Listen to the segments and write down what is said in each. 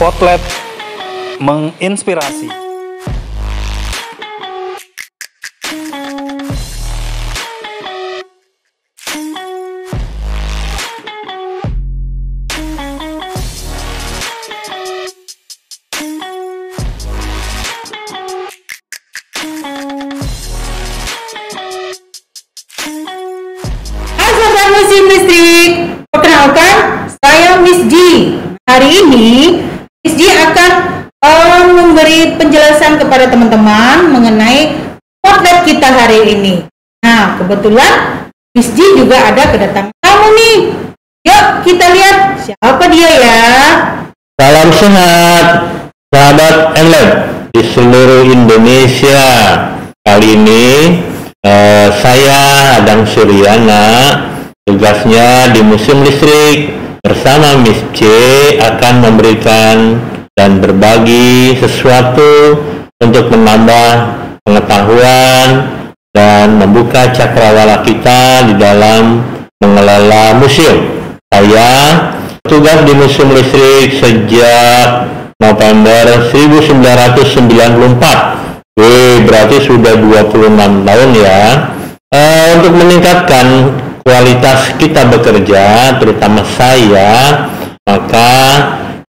Spotlight menginspirasi. Musim listrik. Perkenalkan, saya Miss G. Hari ini Miss G akan memberi penjelasan kepada teman-teman mengenai spotlight kita hari ini. Nah, kebetulan Miss G juga ada kedatangan tamu nih. Yuk kita lihat siapa dia ya. Salam sehat, sahabat MLab di seluruh Indonesia. Kali ini saya Adang Suryana, tugasnya di Museum Listrik bersama Miss C akan memberikan dan berbagi sesuatu untuk menambah pengetahuan dan membuka cakrawala kita di dalam mengelola museum. Saya tugas di Museum Listrik sejak November 1994. Berarti sudah 26 tahun ya. Untuk meningkatkan kualitas kita bekerja, terutama saya, maka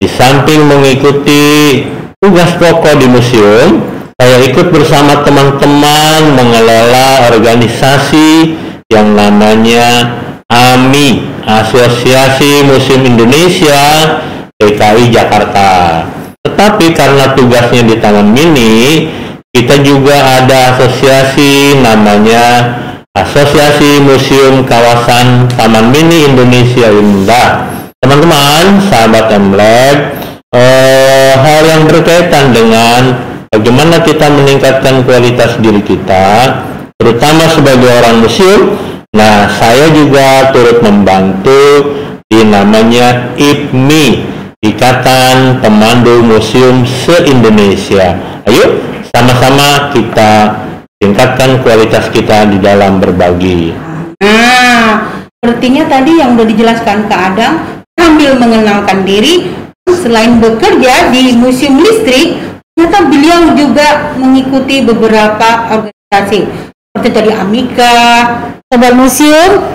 di samping mengikuti tugas pokok di museum, saya ikut bersama teman-teman mengelola organisasi yang namanya AMI, Asosiasi Museum Indonesia DKI Jakarta. Tetapi karena tugasnya di Taman Mini, kita juga ada asosiasi namanya Asosiasi Museum Kawasan Taman Mini Indonesia Indah. Teman-teman, sahabat MLab, hal yang berkaitan dengan bagaimana kita meningkatkan kualitas diri kita, terutama sebagai orang museum. Nah, saya juga turut membantu di namanya IPMI, Ikatan Pemandu Museum se-Indonesia. Ayo, sama-sama kita tingkatkan kualitas kita di dalam berbagi. Nah, sepertinya tadi yang sudah dijelaskan Kak Adang, sambil mengenalkan diri, selain bekerja di Museum Listrik, ternyata beliau juga mengikuti beberapa organisasi, seperti tadi Amika. Sobat Museum,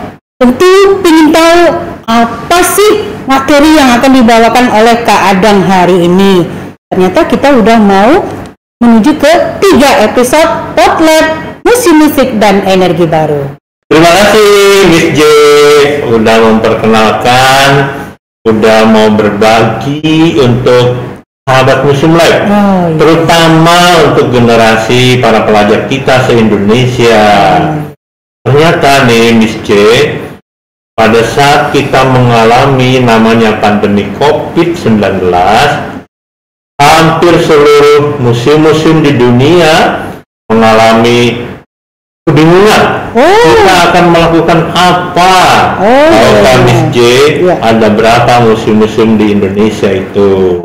tentu ingin tahu apa sih materi yang akan dibawakan oleh Kak Adang hari ini. Ternyata kita udah mau menuju ke 3 episode Spotlight Museum Listrik dan Energi Baru. Terima kasih Miss J udah memperkenalkan, udah mau berbagi untuk sahabat Museum Live, terutama untuk generasi para pelajar kita se-Indonesia. Ternyata nih Miss J, pada saat kita mengalami namanya pandemi COVID-19, hampir seluruh museum-museum di dunia mengalami kebingungan. Kita akan melakukan apa? Kalau Miss J, ada berapa museum-museum di Indonesia itu?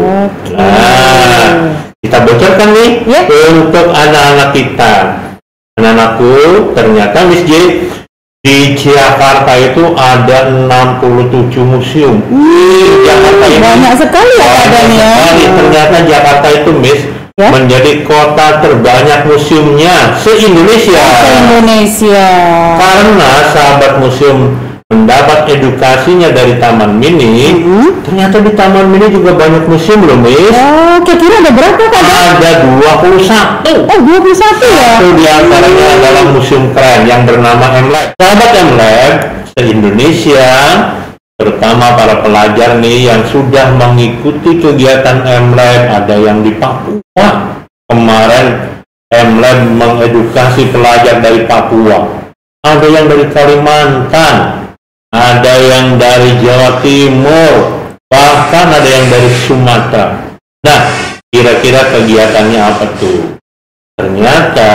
Nah, kita bocorkan nih untuk anak-anak kita. Anak-anakku, ternyata Miss J, di Jakarta itu ada 67 museum. Jakarta ini banyak sekali ya adanya. Ternyata Jakarta itu Miss menjadi kota terbanyak museumnya se-Indonesia. Karena sahabat museum mendapat edukasinya dari Taman Mini. Ternyata di Taman Mini juga banyak museum loh Miss. Kira-kira ada berapa Kak? Ada 21. 21 ya? Satu di antaranya adalah museum keren yang bernama MLab. Sahabat MLab se-Indonesia, terutama para pelajar nih yang sudah mengikuti kegiatan MLab, ada yang di Papua. Kemarin MLab mengedukasi pelajar dari Papua. Ada yang dari Kalimantan, ada yang dari Jawa Timur, bahkan ada yang dari Sumatera. Nah, kira-kira kegiatannya apa tuh? Ternyata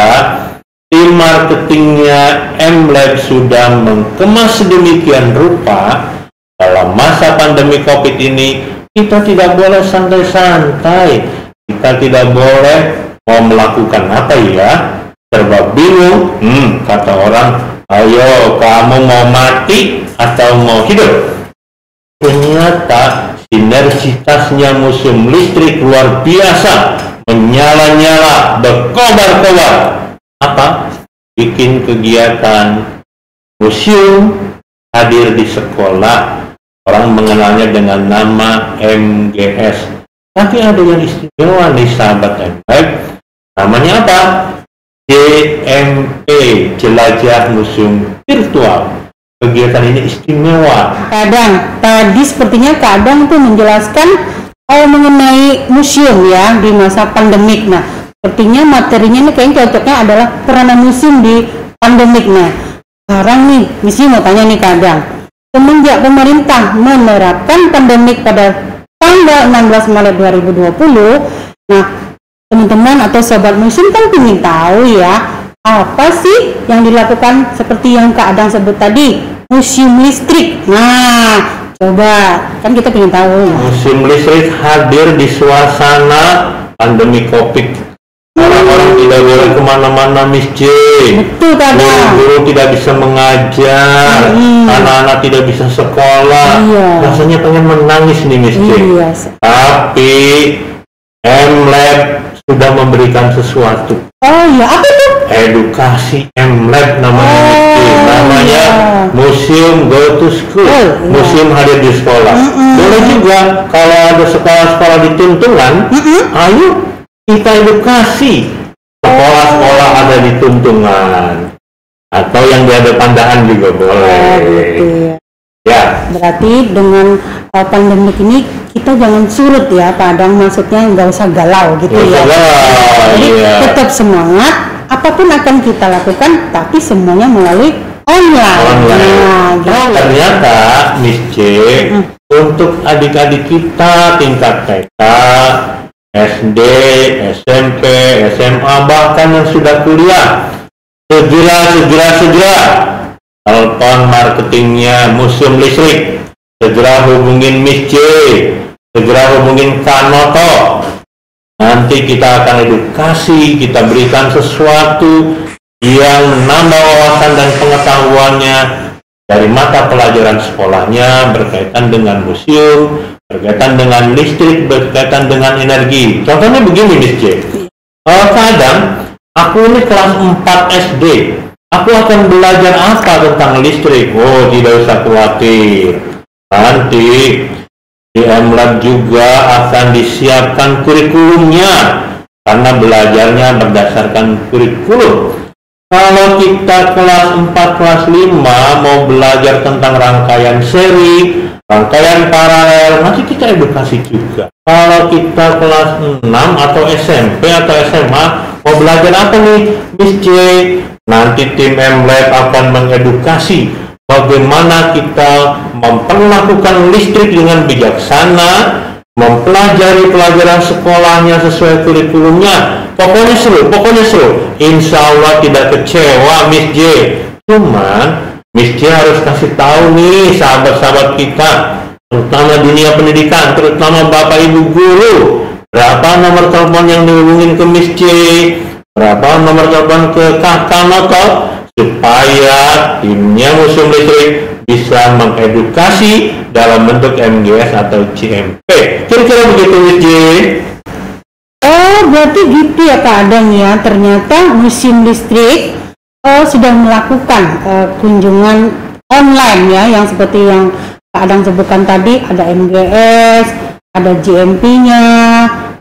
tim marketingnya MLab sudah mengemas sedemikian rupa. Dalam masa pandemi COVID ini, kita tidak boleh santai-santai. Kita tidak boleh mau melakukan apa ya? Serba bingung. Kata orang, ayo kamu mau mati atau mau hidup? Ternyata sinergitasnya museum listrik luar biasa, menyala-nyala, berkobar-kobar. Apa? Bikin kegiatan museum, hadir di sekolah, orang mengenalnya dengan nama MGS. Tapi ada yang istimewa nih sahabat MLab, namanya apa? JMP, Jelajah Museum Virtual. Kegiatan ini istimewa. Kadang tadi sepertinya Kadang tuh menjelaskan mengenai museum ya di masa pandemik. Nah, sepertinya materinya ini kayaknya cocoknya adalah peranan museum di pandemik. Nah, sekarang nih, misi mau tanya nih Kadang. Semenjak pemerintah menerapkan pandemik pada tanggal 16 Maret 2020, nah teman-teman atau sobat museum kan ingin tahu ya, apa sih yang dilakukan seperti yang Kak Adang sebut tadi, museum listrik. Nah, coba, kan kita ingin tahu. Museum listrik hadir di suasana pandemi COVID. Orang-orang tidak boleh kemana-mana, Miss J. Betul, Kak Adang. Guru tidak bisa mengajar, anak-anak tidak bisa sekolah. Iya. Rasanya pengen menangis nih, Miss J. Iya. Tapi MLab sudah memberikan sesuatu. Oh iya, apa tuh? Edukasi MLab namanya, namanya Museum Go to School. Museum hadir di sekolah. Boleh juga kalau ada sekolah-sekolah di Tuntungan, ayo kita edukasi sekolah-sekolah ada di Tuntungan atau yang di ada Pandahan juga boleh. Gitu ya. Ya. Berarti dengan pandemik ini kita jangan surut ya, Pak Adang, maksudnya nggak usah galau gitu ya. Jadi tetap semangat, apapun akan kita lakukan, tapi semuanya melalui online. Nah, ternyata Miss J, untuk adik-adik kita tingkat TK, SD, SMP, SMA, bahkan yang sudah kuliah, segera telepon marketingnya Museum Listrik, segera hubungin Miss J, segera hubungin Kanoto. Nanti kita akan edukasi, kita berikan sesuatu yang menambah wawasan dan pengetahuannya dari mata pelajaran sekolahnya berkaitan dengan museum, berkaitan dengan listrik, berkaitan dengan energi. Contohnya begini, Miss J. Kadang aku ini kelas 4 SD, aku akan belajar apa tentang listrik? Oh, tidak usah khawatir. Nanti di MLab juga akan disiapkan kurikulumnya, karena belajarnya berdasarkan kurikulum. Kalau kita kelas 4, kelas 5 mau belajar tentang rangkaian seri, rangkaian paralel, nanti kita edukasi juga. Kalau kita kelas 6 atau SMP atau SMA mau belajar apa nih, Miss J? Nanti tim MLab akan mengedukasi bagaimana kita memperlakukan listrik dengan bijaksana, mempelajari pelajaran sekolahnya sesuai kurikulumnya. Pokoknya seru. Insya Allah tidak kecewa, Miss J. Cuman Miss J harus kasih tahu nih sahabat-sahabat kita, terutama dunia pendidikan, terutama Bapak Ibu guru, berapa nomor telepon yang dihubungin ke Miss J, berapa nomor telepon ke Kakak Noto, supaya timnya Museum Listrik bisa mengedukasi dalam bentuk MGS atau JMP. Kira-kira begitu, Miss J. Oh, berarti gitu ya Kak Adang ya. Ternyata Museum Listrik sudah melakukan kunjungan online ya, yang seperti yang Kak Adang sebutkan tadi, ada MGS, ada JMP-nya.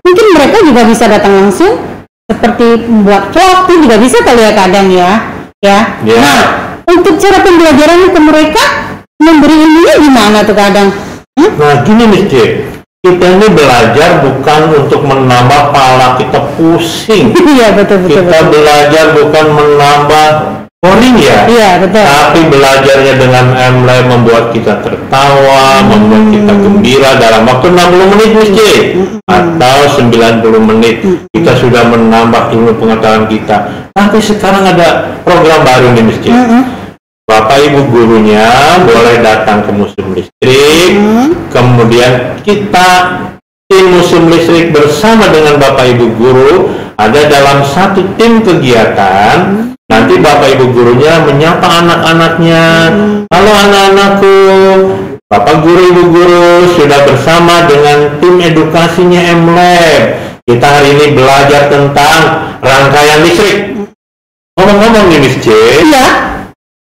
Mungkin mereka juga bisa datang langsung, seperti membuat vlog itu juga bisa kali ya Kak Adang ya. Nah, untuk cara pembelajaran ke mereka, memberi ilmunya gimana tuh Kak Adang? Nah, gini Miss J, kita ini belajar bukan untuk menambah pala kita pusing. Iya, betul. Kita belajar bukan menambah boring ya. Iya, betul. Tapi belajarnya dengan MLab membuat kita tertawa, membuat kita gembira dalam waktu 60 menit Miss J. Atau 90 menit. Kita sudah menambah ilmu pengetahuan kita. Tapi sekarang ada program baru nih Miss J. Bapak Ibu gurunya boleh datang ke Museum Listrik, kemudian kita tim Museum Listrik bersama dengan Bapak Ibu guru ada dalam satu tim kegiatan. Nanti Bapak Ibu gurunya menyapa anak-anaknya, halo anak-anakku, Bapak guru, ibu guru sudah bersama dengan tim edukasinya MLab. Kita hari ini belajar tentang rangkaian listrik. Ngomong-ngomong nih Miss C, Iya.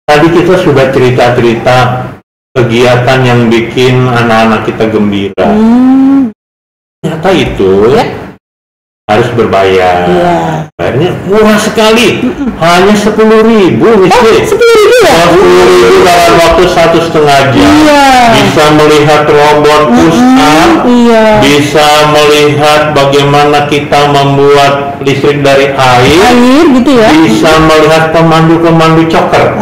tadi kita sudah cerita-cerita kegiatan yang bikin anak-anak kita gembira. Ternyata itu harus berbayar. Iya. Bayarnya murah sekali, hanya 10.000 Miss C. 10.000 ya? 10.000 dalam waktu 1,5 jam. Iya. Bisa melihat robot push up, Iya. bisa melihat bagaimana kita membuat listrik dari air, Gitu ya? bisa melihat pemandu coker.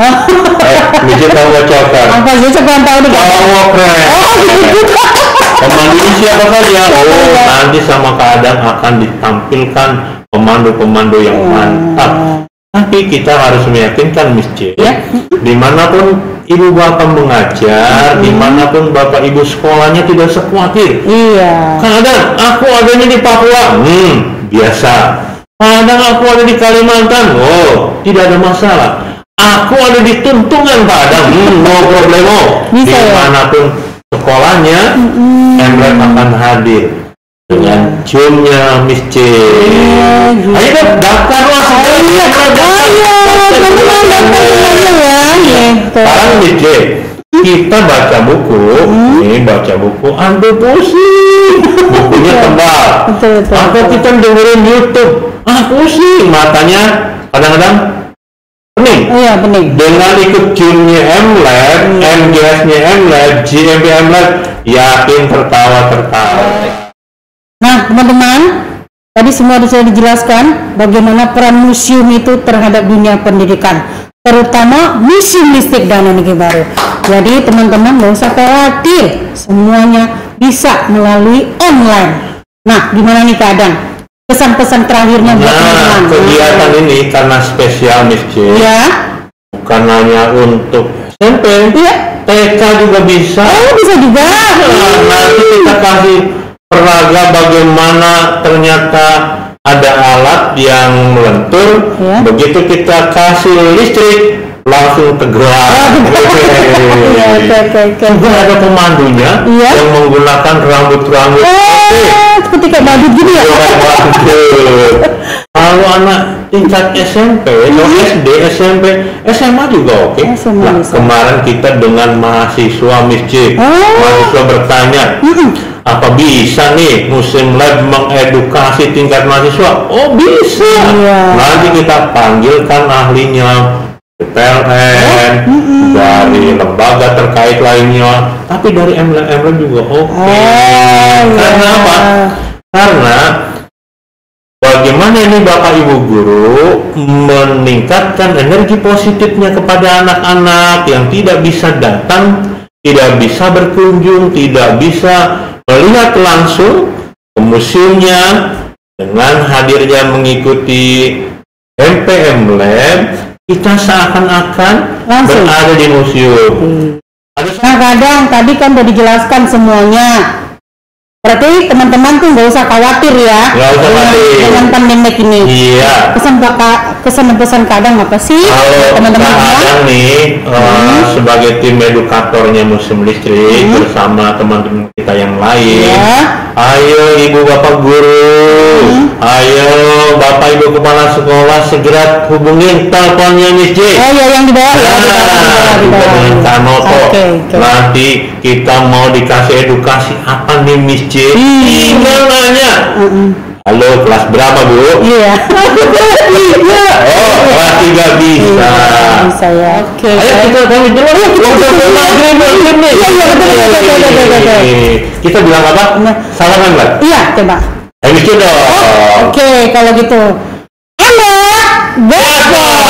Bisa tahu nggak coker? Apa sih sekarang tahu deh? Cowok keren. Pemandu siapa saja? Nanti sama keadaan akan ditampilkan pemandu-pemandu yang mantap. Tapi kita harus meyakinkan Miss C, dimanapun ibu bapak mengajar, dimanapun bapak ibu sekolahnya tidak usah khawatir. Iya. Kadang aku adanya di Papua, biasa. Kadang aku ada di Kalimantan, tidak ada masalah. Aku ada di Tuntungan Padang, no problemo. Bisa, ya? Dimanapun sekolahnya, MLab akan hadir dengan Zoom-nya Miss C. Ayo dong, daftarlah. Sekarang Miss C, kita baca buku, baca buku, ambil pusing. Bukunya tebal. Betul. Atau kita dengerin YouTube, pusing. Matanya kadang-kadang pening. Iya, pening. Dengan ikut Zoom-nya MLab, MGS-nya MLab, GMP MLab, yakin tertawa-tertawa. Nah, teman-teman, tadi semua sudah dijelaskan bagaimana peran museum itu terhadap dunia pendidikan, terutama museum listrik dan energi baru. Jadi teman-teman nggak usah khawatir, semuanya bisa melalui online. Nah, gimana nih keadaan? Pesan-pesan terakhirnya buat teman-teman. Kegiatan ini karena spesial Miss C, bukan hanya untuk SMP, TK juga bisa. Bisa juga. Nanti kita kasih peraga bagaimana ternyata ada alat yang melentur, begitu kita kasih listrik langsung tergerak. Juga ada pemandunya yang menggunakan rambut-rambut seperti kayak badut gitu ya. Kalau anak tingkat SMP, SD, SMP, SMA juga oke. Nah, kemarin kita dengan mahasiswa Miss C, mahasiswa bertanya, apa bisa nih Museum Lab mengedukasi tingkat mahasiswa? Oh bisa. Nanti kita panggilkan ahlinya, PLN, dari lembaga terkait lainnya, tapi dari MLab juga oke. Karena apa? Karena bagaimana ini Bapak Ibu Guru meningkatkan energi positifnya kepada anak-anak yang tidak bisa datang, tidak bisa berkunjung, tidak bisa melihat langsung ke museumnya. Dengan hadirnya mengikuti MPM Lab, kita seakan-akan berada di museum. Nah, kadang tadi kan udah dijelaskan semuanya. Berarti teman-teman tuh nggak usah khawatir ya dengan pandemik ini. Iya. Pesan pesan kadang apa sih teman-teman? Kadang nih sebagai tim edukatornya Museum Listrik bersama teman-teman kita yang lain. Ayo ibu bapak guru, ayo bapak ibu kepala sekolah segera hubungin teleponnya Miss J. Yang di bawah. Dengan Kanoto. Nanti kita mau dikasih edukasi apa nih Miss J? Tinggal nanya. Halo, kelas berapa Bu? Iya. Kelas 3 bisa. Bisa ya. Oke. Ayo kita kami dulu. Kita bilang apa? Salaman lah. Iya, coba. Ayo dong. Oke, kalau gitu. Halo, Bapak.